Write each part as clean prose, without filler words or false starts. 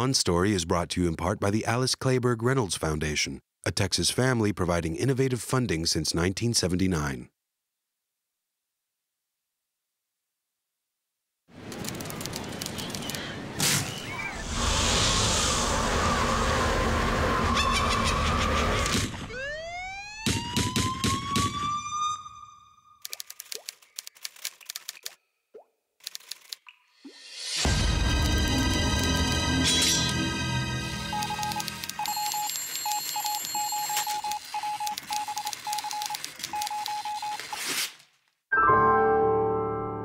On Story is brought to you in part by the Alice Clayburgh Reynolds Foundation, a Texas family providing innovative funding since 1979.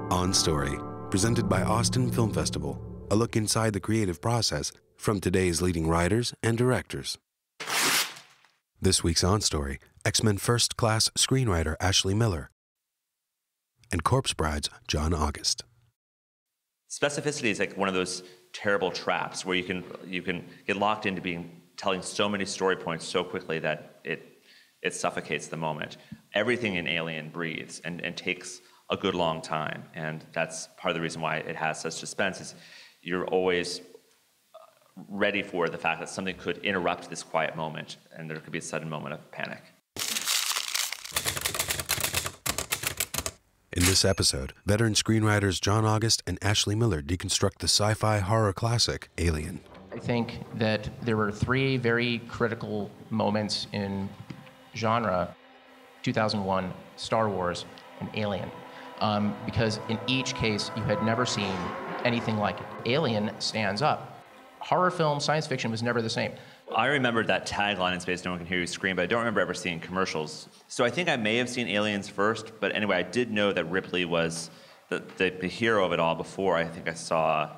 On Story, presented by Austin Film Festival, a look inside the creative process from today's leading writers and directors. This week's On Story, X-Men First Class screenwriter Ashley Miller and Corpse Bride's John August. Specificity is like one of those terrible traps where you can get locked into telling so many story points so quickly that it suffocates the moment. Everything in Alien breathes and takes a good long time, and that's part of the reason why it has such suspense. Is you're always ready for the fact that something could interrupt this quiet moment, and there could be a sudden moment of panic. In this episode, veteran screenwriters John August and Ashley Miller deconstruct the sci-fi horror classic Alien. I think that there were three very critical moments in genre: 2001, Star Wars, and Alien. Because in each case, you had never seen anything like it. Alien stands up. Horror film, science fiction was never the same. I remember that tagline in Space No One Can Hear You Scream, but I don't remember ever seeing commercials. So I think I may have seen Aliens first, but anyway, I did know that Ripley was the hero of it all before I think I saw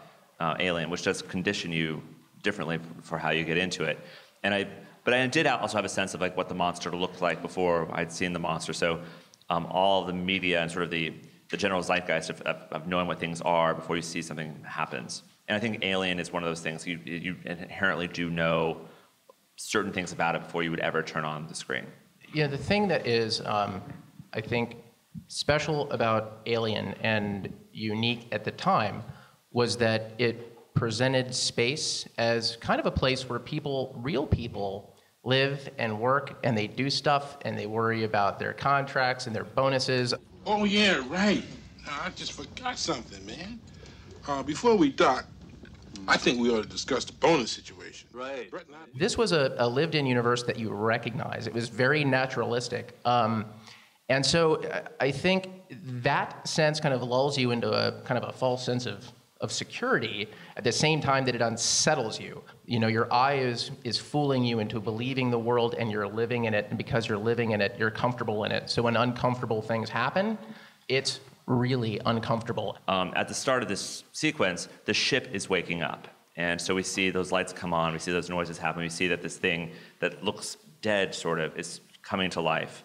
Alien, which does condition you differently for how you get into it. But I did also have a sense of like what the monster looked like before I'd seen the monster. So all of the media and sort of the general zeitgeist of knowing what things are before you see something happens. And I think Alien is one of those things you inherently do know certain things about it before you would ever turn on the screen. Yeah, the thing that is, I think, special about Alien and unique at the time was that it presented space as kind of a place where real people, live and work, and they do stuff, and they worry about their contracts and their bonuses. Oh, yeah, right. I just forgot something, man. Before we dock, I think we ought to discuss the bonus situation. Right. This was a lived-in universe that you recognize. It was very naturalistic. And so I think that sense kind of lulls you into a kind of a false sense of security at the same time that it unsettles you. You know, your eye is fooling you into believing the world, and you're living in it, and because you're living in it, you're comfortable in it. So when uncomfortable things happen, it's really uncomfortable. At the start of this sequence, the ship is waking up. And so we see those lights come on, we see those noises happen, we see that this thing that looks dead, sort of, is coming to life.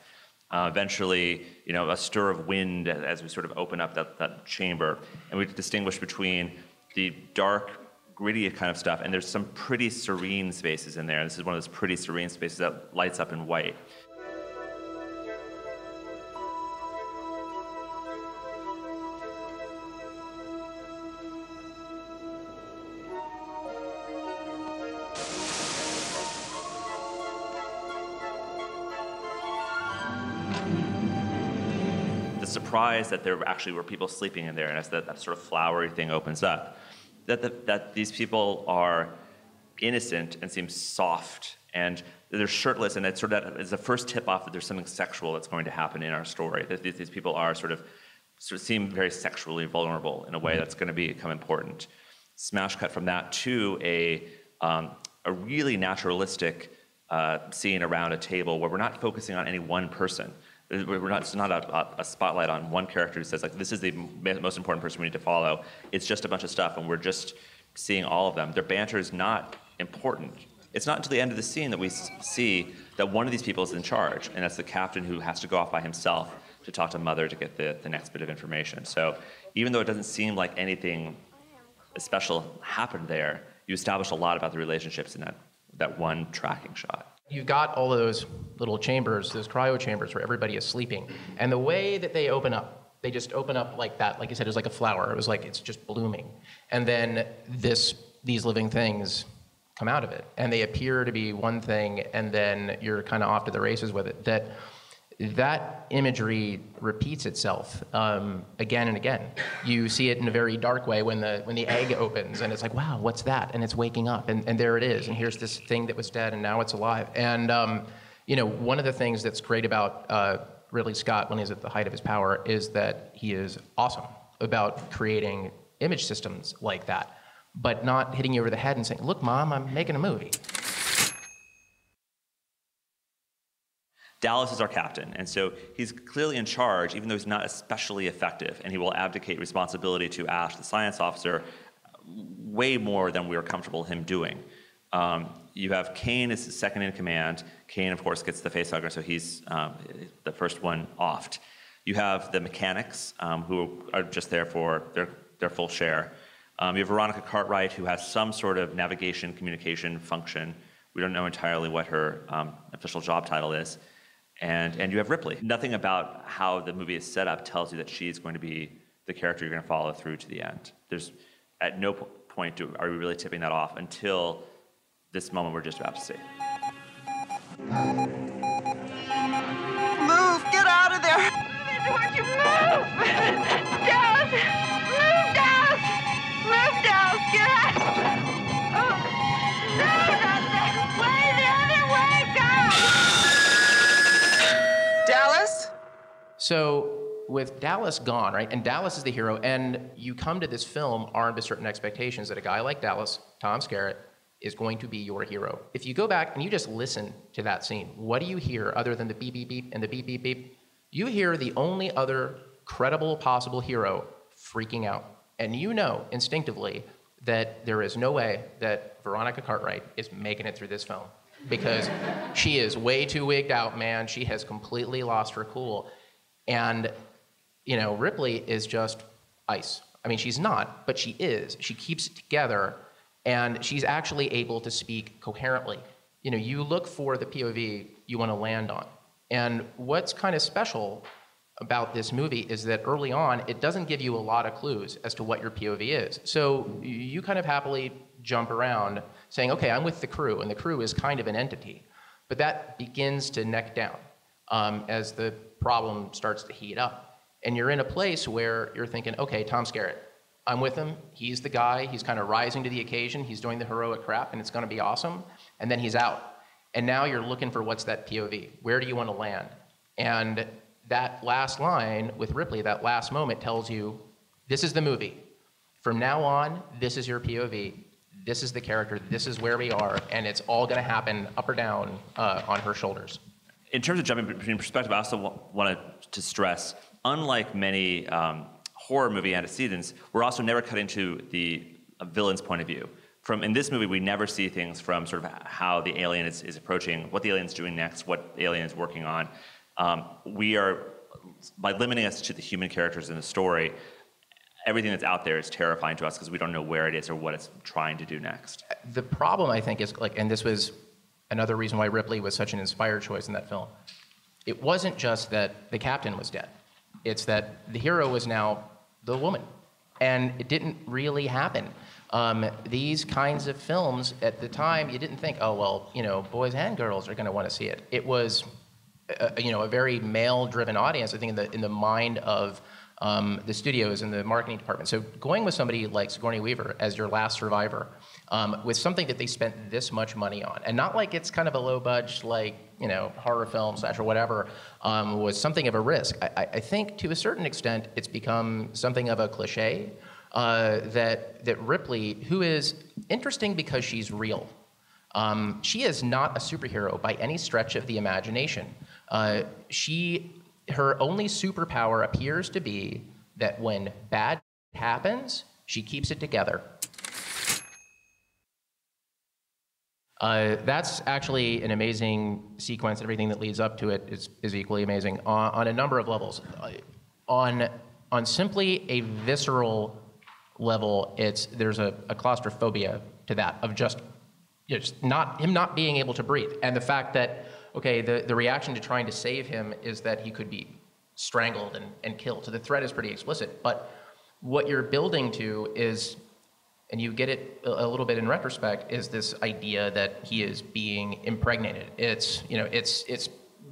Eventually, you know, a stir of wind as we sort of open up that chamber, and we distinguish between the dark, gritty kind of stuff, and there's some pretty serene spaces in there. This is one of those pretty serene spaces that lights up in white. Surprised that there actually were people sleeping in there, and as that sort of flowery thing opens up, that these people are innocent and seem soft, and they're shirtless, and it's sort of is the first tip-off that there's something sexual that's going to happen in our story. That these people are sort of seem very sexually vulnerable in a way that's going to become important. Smash cut from that to a really naturalistic scene around a table where we're not focusing on any one person. It's not a spotlight on one character who says, like, this is the most important person we need to follow. It's just a bunch of stuff, and we're just seeing all of them. Their banter is not important. It's not until the end of the scene that we see that one of these people is in charge, and that's the captain who has to go off by himself to talk to Mother to get the next bit of information. So even though it doesn't seem like anything special happened there, you establish a lot about the relationships in that one tracking shot. You've got all of those little chambers, those cryo chambers where everybody is sleeping. And the way that they open up, they just open up like that. Like you said, it was like a flower. It was like it's just blooming. And then these living things come out of it. And they appear to be one thing, and then you're kind of off to the races with it. That imagery repeats itself again and again. You see it in a very dark way when the egg opens, and it's like, wow, what's that? And it's waking up, and there it is. And here's this thing that was dead, and now it's alive. And one of the things that's great about Ridley Scott when he's at the height of his power is that he is awesome about creating image systems like that, but not hitting you over the head and saying, look, Mom, I'm making a movie. Dallas is our captain, and so he's clearly in charge, even though he's not especially effective, and he will abdicate responsibility to Ash, the science officer, way more than we are comfortable him doing. You have Kane as his second in command. Kane, of course, gets the facehugger, so he's the first one offed. You have the mechanics, who are just there for their full share. You have Veronica Cartwright, who has some sort of navigation communication function. We don't know entirely what her official job title is. And you have Ripley. Nothing about how the movie is set up tells you that she's going to be the character you're going to follow through to the end. There's at no point are we really tipping that off until this moment we're just about to see. Move! Get out of there! Don't you move! Dallas! Move, Dallas! Move, Dallas! Get out! Oh. No, not that way! The other way! God! Dallas? So with Dallas gone, right, and Dallas is the hero, and you come to this film armed with certain expectations that a guy like Dallas, Tom Skerritt, is going to be your hero. If you go back and you just listen to that scene, what do you hear other than the beep, beep, beep, and the beep, beep, beep? You hear the only other credible possible hero freaking out. And you know instinctively that there is no way that Veronica Cartwright is making it through this film, because she is way too wigged out, man. She has completely lost her cool. And, Ripley is just ice. I mean, she's not, but she is. She keeps it together, and she's actually able to speak coherently. You look for the POV you want to land on. And what's kind of special about this movie is that early on, it doesn't give you a lot of clues as to what your POV is. So you kind of happily jump around saying, okay, I'm with the crew, and the crew is kind of an entity. But that begins to neck down as the problem starts to heat up. And you're in a place where you're thinking, okay, Tom Skerritt, I'm with him. He's the guy. He's kind of rising to the occasion. He's doing the heroic crap, and it's going to be awesome. And then he's out. And now you're looking for what's that POV? Where do you want to land? And that last line with Ripley, that last moment tells you, this is the movie. From now on, this is your POV. This is the character. This is where we are. And it's all going to happen up or down on her shoulders. In terms of jumping between perspective, I also wanted to stress, unlike many horror movie antecedents, we're also never cutting to the villain's point of view. In this movie, we never see things from sort of how the alien is approaching, what the alien's doing next, what the alien is working on. We are, by limiting us to the human characters in the story, everything that's out there is terrifying to us because we don't know where it is or what it's trying to do next. The problem, I think, is and this was another reason why Ripley was such an inspired choice in that film. It wasn't just that the captain was dead. It's that the hero was now the woman. And it didn't really happen. These kinds of films, at the time, you didn't think, oh, well, boys and girls are going to want to see it. It was, a very male-driven audience, I think, in the mind of the studios and the marketing department. So going with somebody like Sigourney Weaver as your last survivor, with something that they spent this much money on, and not like it's kind of a low-budget, horror film / or whatever, was something of a risk. I think, to a certain extent, it's become something of a cliche that Ripley, who is interesting because she's real, she is not a superhero by any stretch of the imagination. Her only superpower appears to be that when bad happens, she keeps it together. That's actually an amazing sequence, and everything that leads up to it is equally amazing on a number of levels. On simply a visceral level, there's a claustrophobia to that of just not being able to breathe, and the fact that the reaction to trying to save him is that he could be strangled and killed. So the threat is pretty explicit, but what you're building to is and you get it a little bit in retrospect, is this idea that he is being impregnated. It's, you know, it's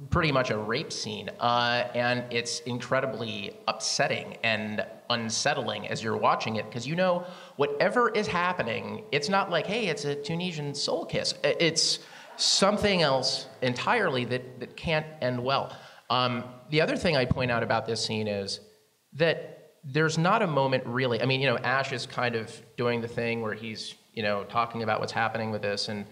pretty much a rape scene, and it's incredibly upsetting and unsettling as you're watching it, because you know whatever is happening, it's not like, hey, it's a Tunisian soul kiss. It's something else entirely that can't end well. The other thing I'd point out about this scene is that there's not a moment really, I mean, you know, Ash is kind of doing the thing where he's, you know, talking about what's happening with this, and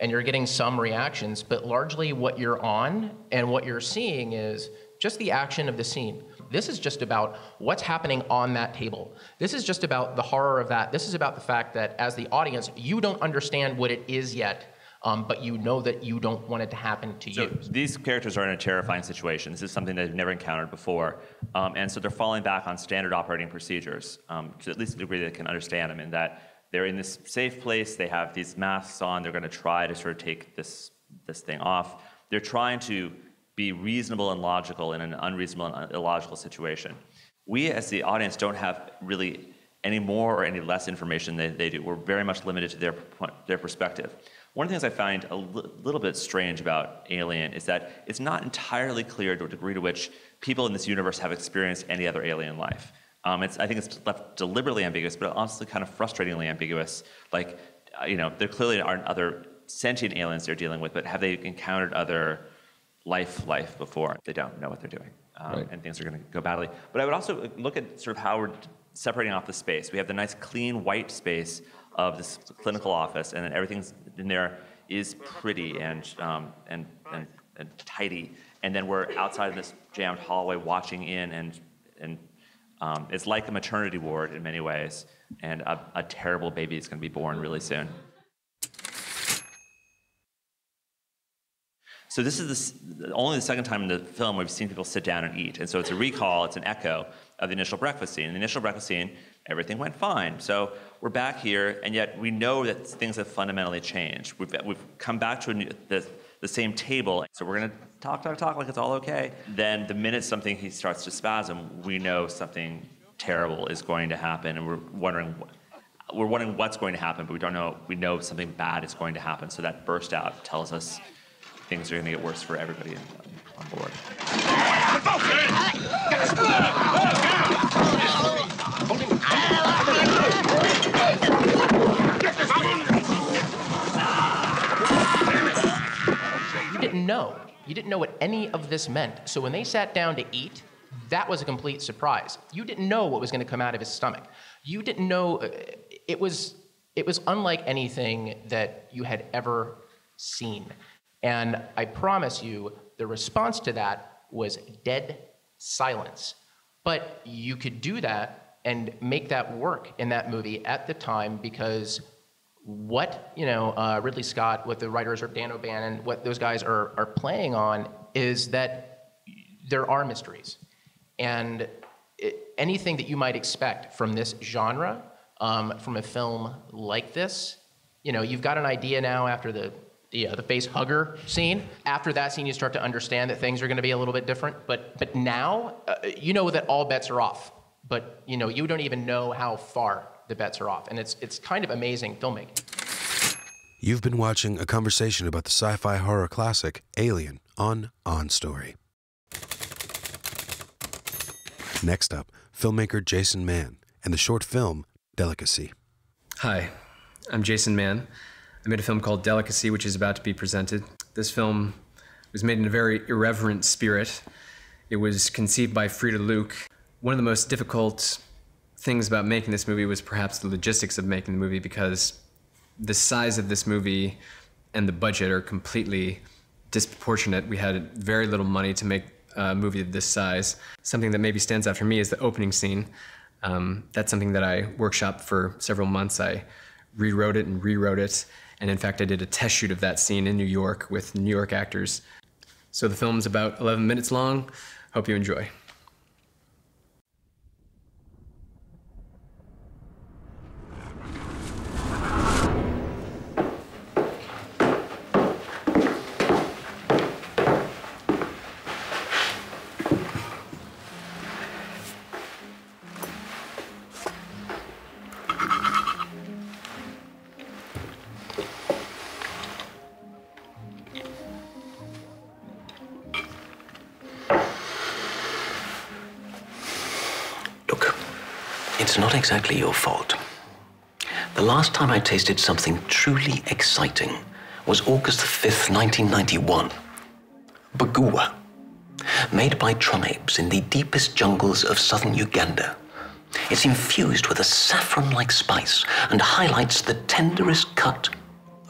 you're getting some reactions, but largely what you're on and what you're seeing is just the action of the scene. This is just about what's happening on that table. This is just about the horror of that. This is about the fact that as the audience, you don't understand what it is yet, but you know that you don't want it to happen to you. So these characters are in a terrifying situation. This is something they've never encountered before. And so they're falling back on standard operating procedures, to at least the degree they can understand them, in that they're in this safe place, they have these masks on, they're gonna try to sort of take this thing off. They're trying to be reasonable and logical in an unreasonable and illogical situation. We as the audience don't have really any more or any less information than they do. We're very much limited to their perspective. One of the things I find a little bit strange about Alien is that it's not entirely clear to a degree to which people in this universe have experienced any other alien life. I think it's left deliberately ambiguous, but honestly kind of frustratingly ambiguous. Like, you know, there clearly aren't other sentient aliens they're dealing with, but have they encountered other life before? They don't know what they're doing, Right. and things are going to go badly. But I would also look at sort of how we're separating off the space. We have the nice clean white space of this clinical office, and then everything in there is pretty and tidy. And then we're outside in this jammed hallway watching in, and it's like a maternity ward in many ways, and a terrible baby is going to be born really soon. So this is only the second time in the film we've seen people sit down and eat. And so it's a recall, it's an echo of the initial breakfast scene. In the initial breakfast scene, everything went fine. So we're back here, and yet we know that things have fundamentally changed. We've come back to the same table, so we're gonna talk like it's all okay. Then the minute he starts to spasm, we know something terrible is going to happen, and we're wondering what's going to happen, but we don't know. We know something bad is going to happen, so that burst out tells us things are going to get worse for everybody on board. You didn't know. You didn't know what any of this meant. So when they sat down to eat, that was a complete surprise. You didn't know what was going to come out of his stomach. You didn't know. It was unlike anything that you had ever seen. And I promise you, the response to that was dead silence. But you could do that and make that work in that movie at the time, because what Ridley Scott, what the writers, or Dan O'Bannon, what those guys are playing on is that there are mysteries. And anything that you might expect from this genre, from a film like this, you've got an idea now after the face hugger scene. After that scene, you start to understand that things are going to be a little bit different. But now, you know that all bets are off. But you don't even know how far the bets are off, and it's kind of amazing filmmaking. You've been watching a conversation about the sci-fi horror classic Alien on Story. Next up, filmmaker Jason Mann and the short film Delicacy. Hi, I'm Jason Mann. I made a film called Delicacy, which is about to be presented. This film was made in a very irreverent spirit. It was conceived by Frieda. One of the most difficult things about making this movie was perhaps the logistics of making the movie, because the size of this movie and the budget are completely disproportionate. We had very little money to make a movie of this size. Something that maybe stands out for me is the opening scene. That's something that I workshopped for several months. I rewrote it and rewrote it. And in fact, I did a test shoot of that scene in New York with New York actors. So the film's about 11 minutes long. Hope you enjoy. it's not exactly your fault. The last time I tasted something truly exciting was August 5th, 1991. Bagua, made by tribes in the deepest jungles of southern Uganda. It's infused with a saffron-like spice and highlights the tenderest cut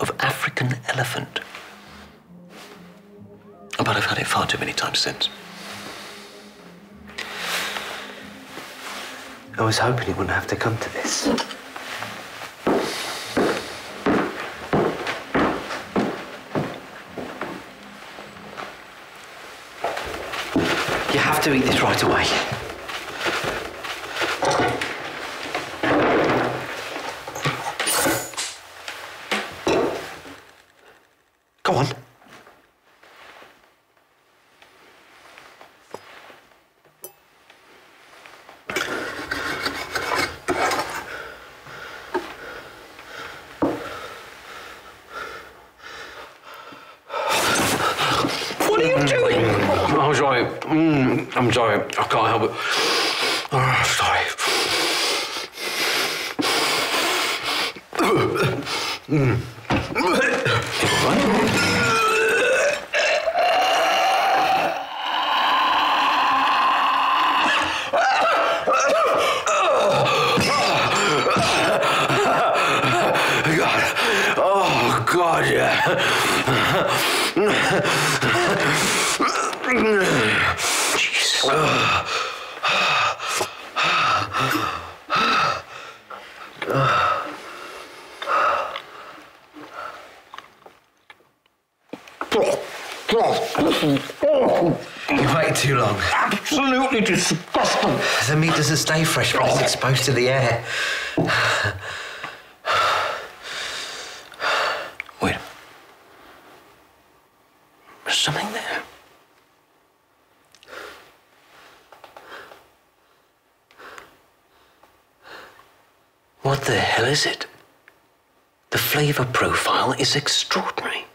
of African elephant. But I've had it far too many times since. I was hoping it wouldn't have to come to this. You have to eat this right away. Go on. What are you doing? I'm sorry. I'm sorry. I can't help it. Oh, sorry. God, yeah. Jesus. You waited too long. Absolutely disgusting. The meat doesn't stay fresh when it's exposed to the air. Wait. There's something there. What the hell is it? The flavor profile is extraordinary.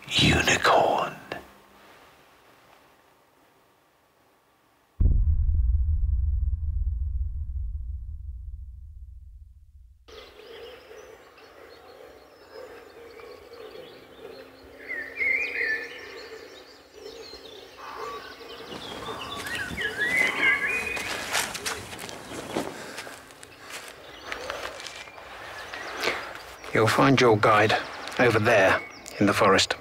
Unicorn. You'll find your guide over there in the forest.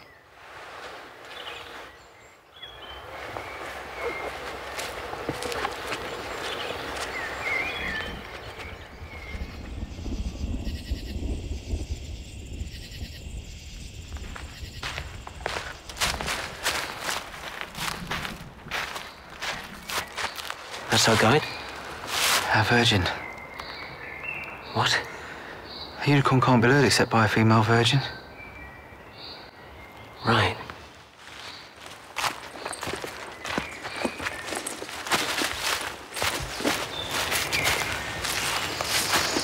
That's our guide? Our virgin. What? A unicorn can't be lured except by a female virgin. Right.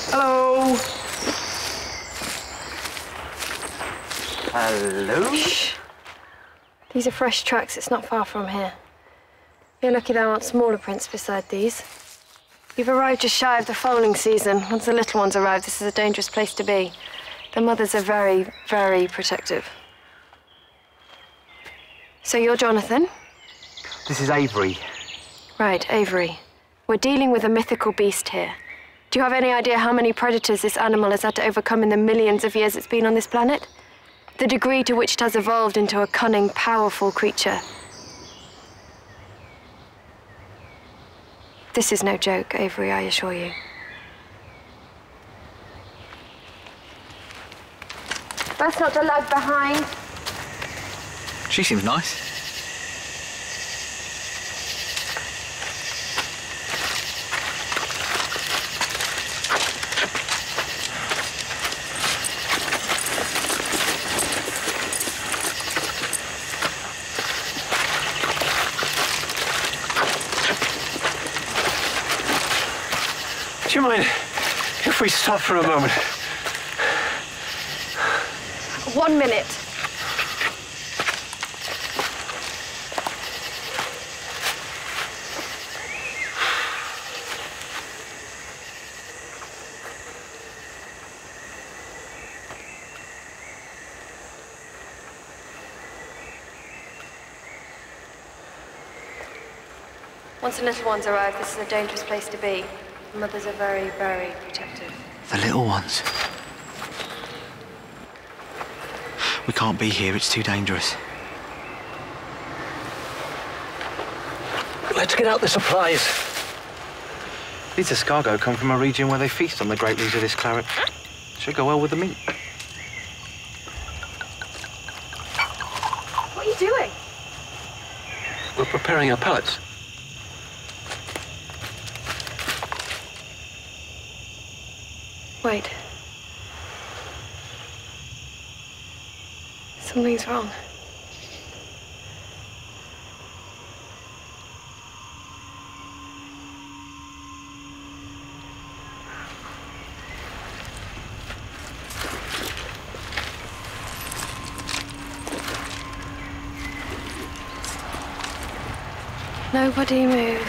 Hello. Hello. Shh. These are fresh tracks. It's not far from here. You're lucky there aren't smaller prints beside these. You've arrived just shy of the foaling season. Once the little ones arrive, this is a dangerous place to be. The mothers are very, very protective. So you're Jonathan? This is Avery. Right, Avery. We're dealing with a mythical beast here. Do you have any idea how many predators this animal has had to overcome in the millions of years it's been on this planet? The degree to which it has evolved into a cunning, powerful creature. This is no joke, Avery, I assure you. Best not to lag behind. She seems nice. Do you mind if we stop for a moment? 1 minute. Once the little ones arrive, this is a dangerous place to be. Mothers are very, very protective. The little ones. We can't be here, it's too dangerous. Let's get out the supplies. These escargot come from a region where they feast on the great leaves of this claret. Should go well with the meat. What are you doing? We're preparing our pellets. Wait. Something's wrong. Nobody move.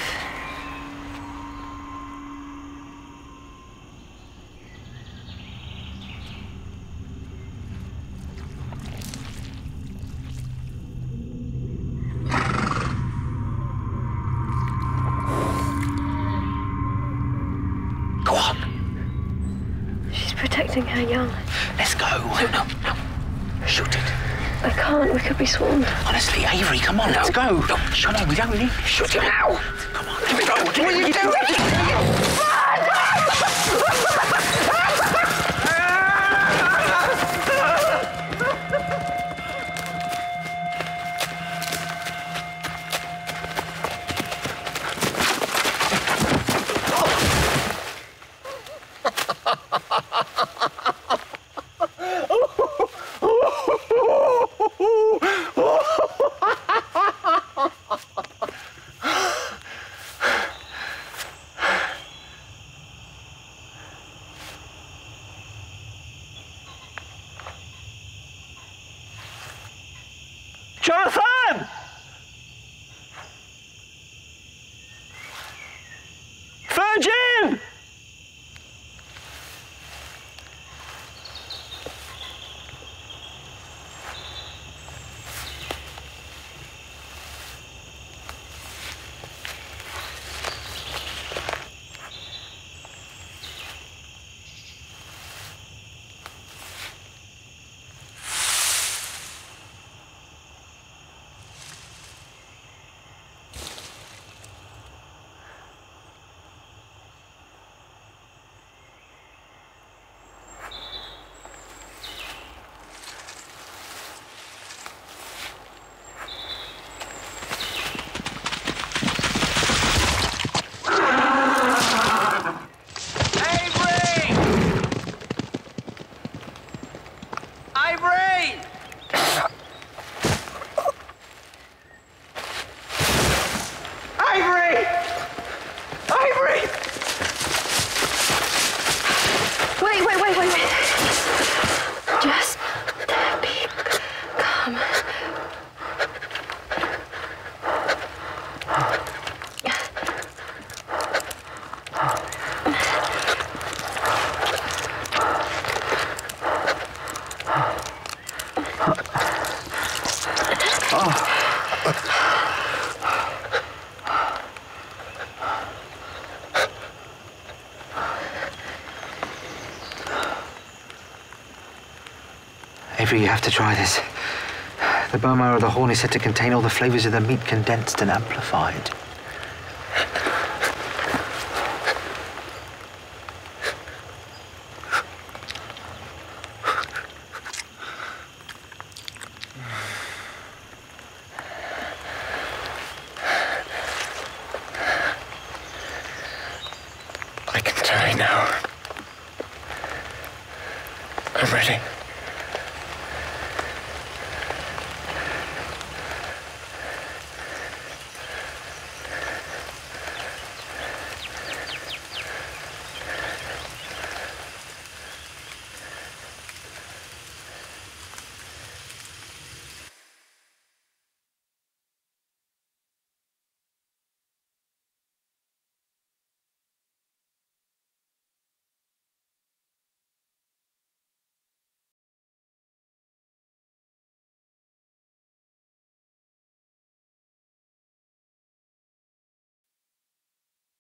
Go on. She's protecting her young. Let's go. No. Shoot it. I can't. We could be swarmed. Honestly, Avery, come on. Let's go. No, come on. We don't need to shoot it now. Come on. Let me go. What are you doing? Jonathan! Virgin! Just be calm. Avery, you have to try this. The bone marrow of the horn is said to contain all the flavors of the meat condensed and amplified. I can die now. I'm ready.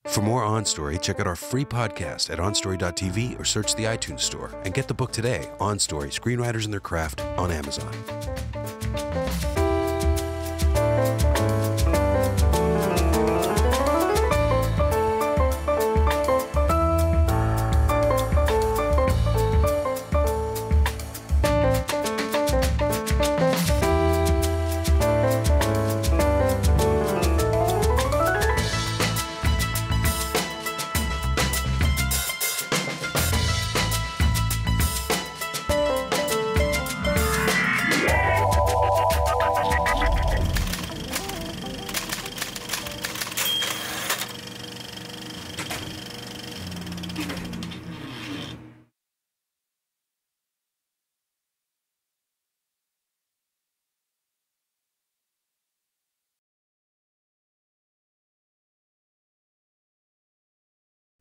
For more On Story, check out our free podcast at onstory.tv or search the iTunes Store and get the book today, On Story, Screenwriters and Their Craft, on Amazon.